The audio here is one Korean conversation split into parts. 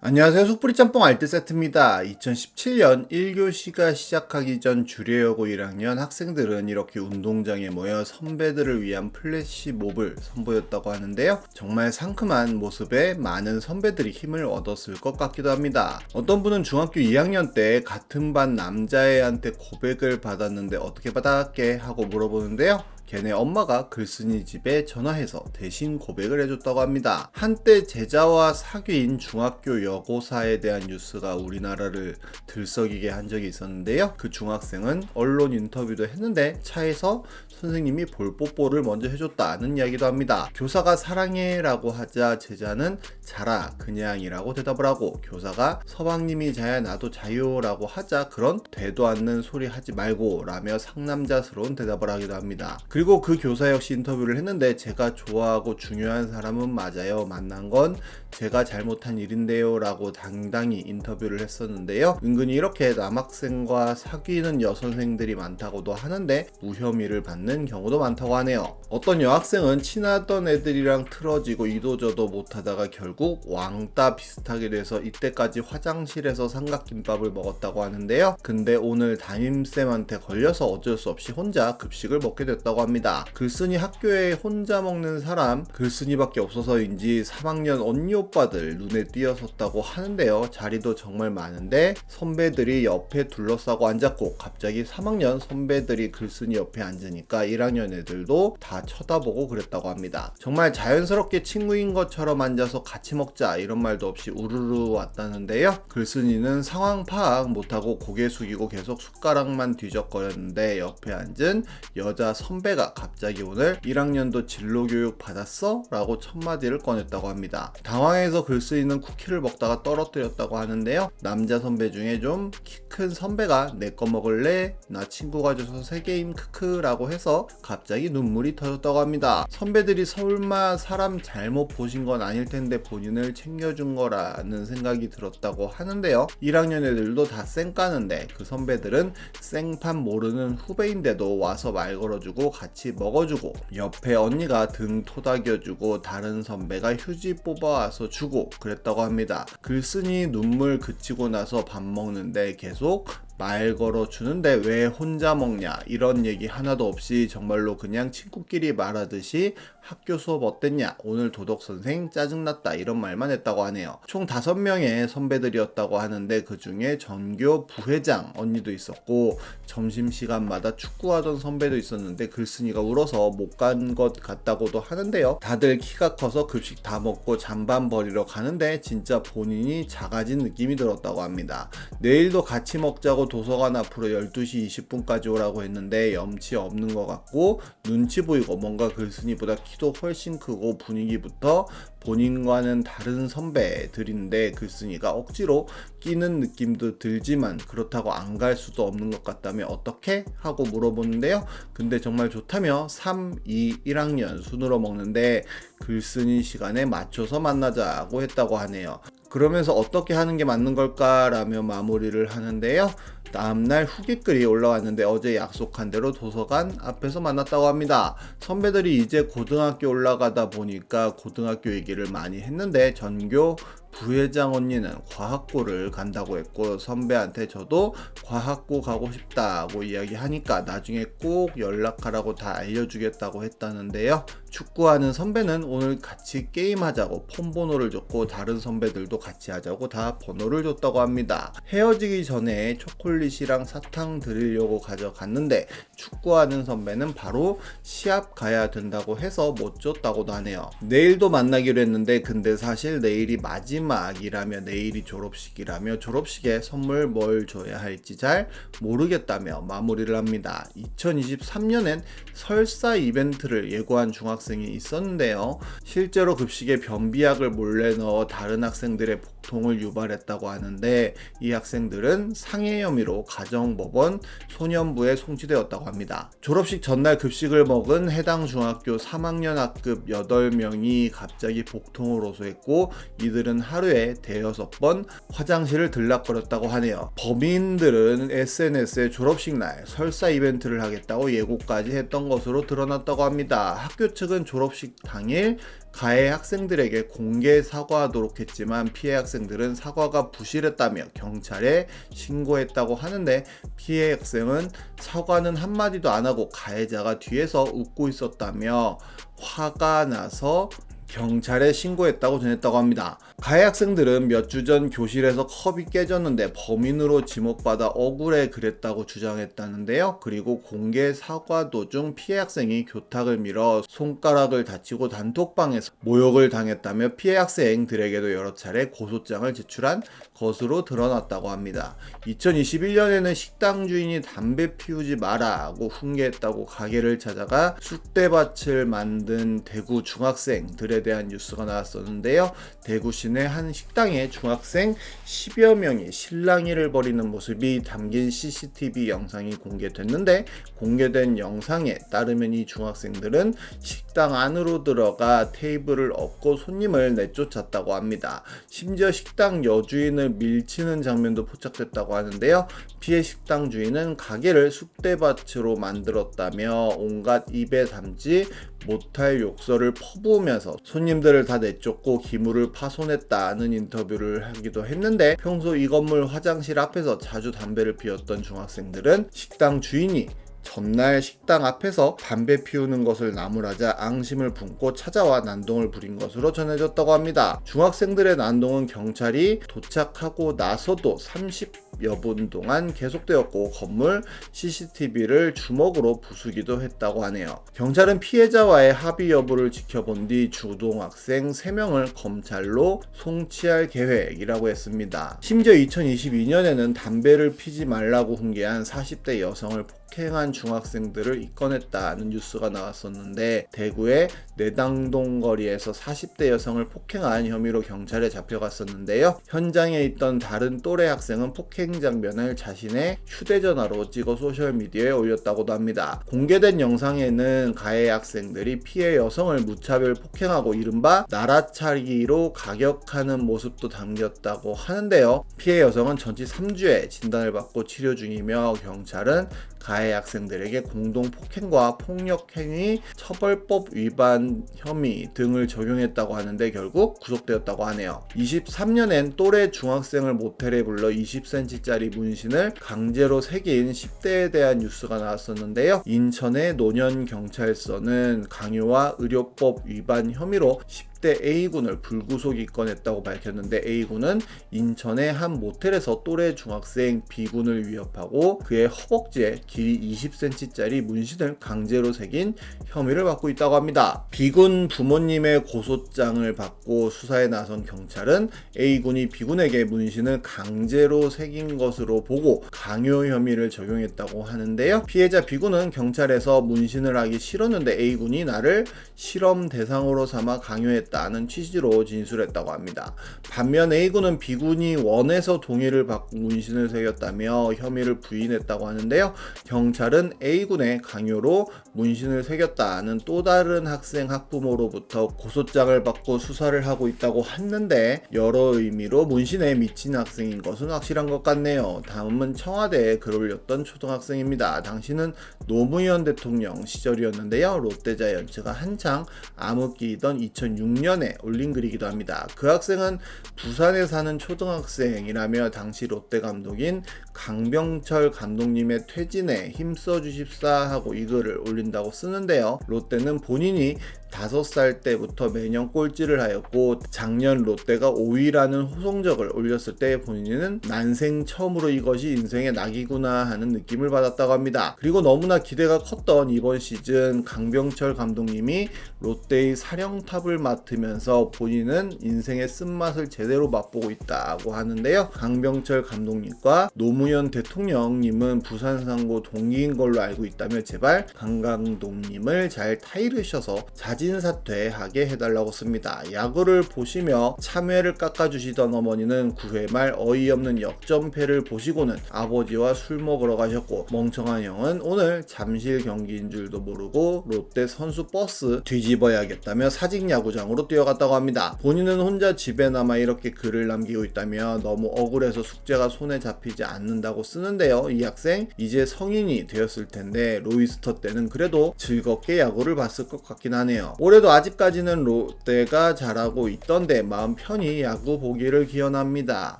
안녕하세요. 속풀이 짬뽕 알뜰 세트입니다. 2017년 1교시가 시작하기 전 주례여고 1학년 학생들은 이렇게 운동장에 모여 선배들을 위한 플래시몹을 선보였다고 하는데요. 정말 상큼한 모습에 많은 선배들이 힘을 얻었을 것 같기도 합니다. 어떤 분은 중학교 2학년 때 같은 반 남자애한테 고백을 받았는데 어떻게 받았게 하고 물어보는데요. 걔네 엄마가 글쓴이 집에 전화해서 대신 고백을 해줬다고 합니다. 한때 제자와 사귄 중학교 여고사에 대한 뉴스가 우리나라를 들썩이게 한 적이 있었는데요. 그 중학생은 언론 인터뷰도 했는데 차에서 선생님이 볼뽀뽀를 먼저 해줬다는 이야기도 합니다. 교사가 사랑해 라고 하자 제자는 자라 그냥이라고 대답을 하고, 교사가 서방님이 자야 나도 자요 라고 하자 그런 되도 않는 소리 하지 말고 라며 상남자스러운 대답을 하기도 합니다. 그리고 그 교사 역시 인터뷰를 했는데, 제가 좋아하고 중요한 사람은 맞아요. 만난 건 제가 잘못한 일인데요 라고 당당히 인터뷰를 했었는데요. 은근히 이렇게 남학생과 사귀는 여선생들이 많다고도 하는데 무혐의를 받는 경우도 많다고 하네요. 어떤 여학생은 친하던 애들이랑 틀어지고 이도저도 못하다가 결국 왕따 비슷하게 돼서 이때까지 화장실에서 삼각김밥을 먹었다고 하는데요. 근데 오늘 담임쌤한테 걸려서 어쩔 수 없이 혼자 급식을 먹게 됐다고 합니다. 글쓴이 학교에 혼자 먹는 사람 글쓴이밖에 없어서인지 3학년 언니 오빠들 눈에 띄었었다고 하는데요. 자리도 정말 많은데 선배들이 옆에 둘러싸고 앉았고, 갑자기 3학년 선배들이 글쓴이 옆에 앉으니까 1학년 애들도 다 쳐다보고 그랬다고 합니다. 정말 자연스럽게 친구인 것처럼 앉아서 같이 먹자 이런 말도 없이 우르르 왔다는데요. 글쓴이는 상황 파악 못하고 고개 숙이고 계속 숟가락만 뒤적거렸는데, 옆에 앉은 여자 선배가 갑자기 오늘 1학년도 진로교육 받았어? 라고 첫마디를 꺼냈다고 합니다. 당황해서 글쓴이는 쿠키를 먹다가 떨어뜨렸다고 하는데요. 남자 선배 중에 좀 키 큰 선배가 내 거 먹을래? 나 친구가 줘서 3개임 크크 라고 해서 갑자기 눈물이 터졌다고 합니다. 선배들이 설마 사람 잘못 보신 건 아닐 텐데 본인을 챙겨준 거라는 생각이 들었다고 하는데요. 1학년 애들도 다 쌩 까는데 그 선배들은 생판 모르는 후배인데도 와서 말 걸어주고 같이 먹어주고, 옆에 언니가 등 토닥여주고 다른 선배가 휴지 뽑아와서 주고 그랬다고 합니다. 글쓴이 눈물 그치고 나서 밥 먹는데 계속 말 걸어주는데 왜 혼자 먹냐 이런 얘기 하나도 없이 정말로 그냥 친구끼리 말하듯이 학교 수업 어땠냐, 오늘 도덕선생 짜증났다 이런 말만 했다고 하네요. 총 5명의 선배들이었다고 하는데 그 중에 전교 부회장 언니도 있었고, 점심시간마다 축구하던 선배도 있었는데 글쓴이가 울어서 못 간 것 같다고도 하는데요. 다들 키가 커서 급식 다 먹고 잔반 버리러 가는데 진짜 본인이 작아진 느낌이 들었다고 합니다. 내일도 같이 먹자고 도서관 앞으로 12시 20분까지 오라고 했는데 염치 없는 것 같고, 눈치 보이고 뭔가 글쓴이보다 키도 훨씬 크고 분위기부터 본인과는 다른 선배들인데 글쓴이가 억지로 끼는 느낌도 들지만 그렇다고 안 갈 수도 없는 것 같다며 어떻게? 하고 물어보는데요. 근데 정말 좋다며 3, 2, 1학년 순으로 먹는데 글쓴이 시간에 맞춰서 만나자고 했다고 하네요. 그러면서 어떻게 하는 게 맞는 걸까 라며 마무리를 하는데요. 다음날 후기글이 올라왔는데 어제 약속한 대로 도서관 앞에서 만났다고 합니다. 선배들이 이제 고등학교 올라가다 보니까 고등학교 얘기를 많이 했는데, 전교 부회장 언니는 과학고를 간다고 했고, 선배한테 저도 과학고 가고 싶다고 이야기하니까 나중에 꼭 연락하라고 다 알려주겠다고 했다는데요. 축구하는 선배는 오늘 같이 게임하자고 폰 번호를 줬고, 다른 선배들도 같이 하자고 다 번호를 줬다고 합니다. 헤어지기 전에 초콜릿이랑 사탕 드리려고 가져갔는데 축구하는 선배는 바로 시합 가야 된다고 해서 못 줬다고도 하네요. 내일도 만나기로 했는데 근데 사실 내일이 마지막이라며, 내일이 졸업식이라며 졸업식에 선물 뭘 줘야 할지 잘 모르겠다며 마무리를 합니다. 2023년엔 설사 이벤트를 예고한 중학생이 있었는데요. 실제로 급식에 변비약을 몰래 넣어 다른 학생들의 복통을 유발했다고 하는데, 이 학생들은 상해 혐의로 가정법원 소년부에 송치되었다고 합니다. 졸업식 전날 급식을 먹은 해당 중학교 3학년 학급 8명이 갑자기 복통을 호소했고, 이들은 하루에 대여섯 번 화장실을 들락거렸다고 하네요. 범인들은 SNS에 졸업식 날 설사 이벤트를 하겠다고 예고까지 했던 것으로 드러났다고 합니다. 학교 측은 졸업식 당일 가해 학생들에게 공개 사과하도록 했지만 피해 학생들은 사과가 부실했다며 경찰에 신고했다고 하는데, 피해 학생은 사과는 한마디도 안 하고 가해자가 뒤에서 웃고 있었다며 화가 나서 경찰에 신고했다고 전했다고 합니다. 가해 학생들은 몇 주 전 교실에서 컵이 깨졌는데 범인으로 지목받아 억울해 그랬다고 주장했다는데요. 그리고 공개 사과 도중 피해 학생이 교탁을 밀어 손가락을 다치고 단톡방에서 모욕을 당했다며 피해 학생들에게도 여러 차례 고소장을 제출한 것으로 드러났다고 합니다. 2021년에는 식당 주인이 담배 피우지 마라고 훈계했다고 가게를 찾아가 쑥대밭을 만든 대구 중학생들에 대한 뉴스가 나왔었는데요. 대구 시내 한 식당에 중학생 10여 명이 실랑이를 벌이는 모습이 담긴 CCTV 영상이 공개됐는데, 공개된 영상에 따르면 이 중학생들은 식당 안으로 들어가 테이블을 엎고 손님을 내쫓았다고 합니다. 심지어 식당 여주인을 밀치는 장면도 포착됐다고 하는데요. 피해 식당 주인은 가게를 쑥대밭으로 만들었다며 온갖 입에 담지 못할 욕설을 퍼부으면서 손님들을 다 내쫓고 기물을 파손했다는 인터뷰를 하기도 했는데, 평소 이 건물 화장실 앞에서 자주 담배를 피웠던 중학생들은 식당 주인이 전날 식당 앞에서 담배 피우는 것을 나무라자 앙심을 품고 찾아와 난동을 부린 것으로 전해졌다고 합니다. 중학생들의 난동은 경찰이 도착하고 나서도 30여 분 동안 계속되었고, 건물 CCTV를 주먹으로 부수기도 했다고 하네요. 경찰은 피해자와의 합의 여부를 지켜본 뒤 주동학생 3명을 검찰로 송치할 계획이라고 했습니다. 심지어 2022년에는 담배를 피지 말라고 훈계한 40대 여성을 폭행한 중학생들을 입건했다는 뉴스가 나왔었는데, 대구의 내당동 거리에서 40대 여성을 폭행한 혐의로 경찰에 잡혀갔었는데요. 현장에 있던 다른 또래 학생은 폭행 장면을 자신의 휴대전화로 찍어 소셜미디어에 올렸다고도 합니다. 공개된 영상에는 가해 학생들이 피해 여성을 무차별 폭행하고 이른바 나라차기로 가격하는 모습도 담겼다고 하는데요. 피해 여성은 전치 3주의 진단을 받고 치료 중이며, 경찰은 가해 학생들에게 공동폭행과 폭력행위 처벌법 위반 혐의 등을 적용했다고 하는데 결국 구속되었다고 하네요. 23년엔 또래 중학생을 모텔에 불러 20cm짜리 문신을 강제로 새긴 10대에 대한 뉴스가 나왔었는데요. 인천의 노년경찰서는 강요와 의료법 위반 혐의로 10대 A군을 불구속 입건했다고 밝혔는데, A군은 인천의 한 모텔에서 또래 중학생 B군을 위협하고 그의 허벅지에 길이 20cm짜리 문신을 강제로 새긴 혐의를 받고 있다고 합니다. B군 부모님의 고소장을 받고 수사에 나선 경찰은 A군이 B군에게 문신을 강제로 새긴 것으로 보고 강요 혐의를 적용했다고 하는데요. 피해자 B군은 경찰에서 문신을 하기 싫었는데 A군이 나를 실험 대상으로 삼아 강요했다는 취지로 진술했다고 합니다. 반면 A군은 B군이 원해서 동의를 받고 문신을 새겼다며 혐의를 부인했다고 하는데요. 경찰은 A군의 강요로 문신을 새겼다는 또 다른 학생 학부모로부터 고소장을 받고 수사를 하고 있다고 했는데, 여러 의미로 문신에 미친 학생인 것은 확실한 것 같네요. 다음은 청와대에 글 올렸던 초등학생입니다. 당시는 노무현 대통령 시절이었는데요. 롯데자이언츠가 한창 암흑기이던 2006년에 올린 글이기도 합니다. 그 학생은 부산에 사는 초등학생이라며 당시 롯데 감독인 강병철 감독님의 퇴진에 힘써 주십사 하고 이 글을 올린다고 쓰는데요. 롯데는 본인이 5살 때부터 매년 꼴찌를 하였고, 작년 롯데가 5위라는 호성적을 올렸을 때 본인은 난생 처음으로 이것이 인생의 낙이구나 하는 느낌을 받았다고 합니다. 그리고 너무나 기대가 컸던 이번 시즌 강병철 감독님이 롯데의 사령탑을 맡으면서 본인은 인생의 쓴맛을 제대로 맛보고 있다고 하는데요. 강병철 감독님과 노무현 대통령님은 부산상고 동기인 걸로 알고 있다며 제발 강 감독님을 잘 타이르셔서 자진사퇴하게 해달라고 씁니다. 야구를 보시며 참외를 깎아주시던 어머니는 9회 말 어이없는 역전패를 보시고는 아버지와 술 먹으러 가셨고, 멍청한 형은 오늘 잠실 경기인 줄도 모르고 롯데 선수 버스 뒤집어야겠다며 사직야구장으로 뛰어갔다고 합니다. 본인은 혼자 집에 남아 이렇게 글을 남기고 있다며 너무 억울해서 숙제가 손에 잡히지 않는다고 쓰는데요. 이 학생 이제 성인이 되었을 텐데 로이스터 때는 그래도 즐겁게 야구를 봤을 것 같긴 하네요. 있네요. 올해도 아직까지는 롯데가 잘하고 있던데 마음 편히 야구 보기를 기원합니다.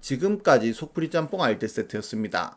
지금까지 속풀이 짬뽕 알뜰 세트였습니다.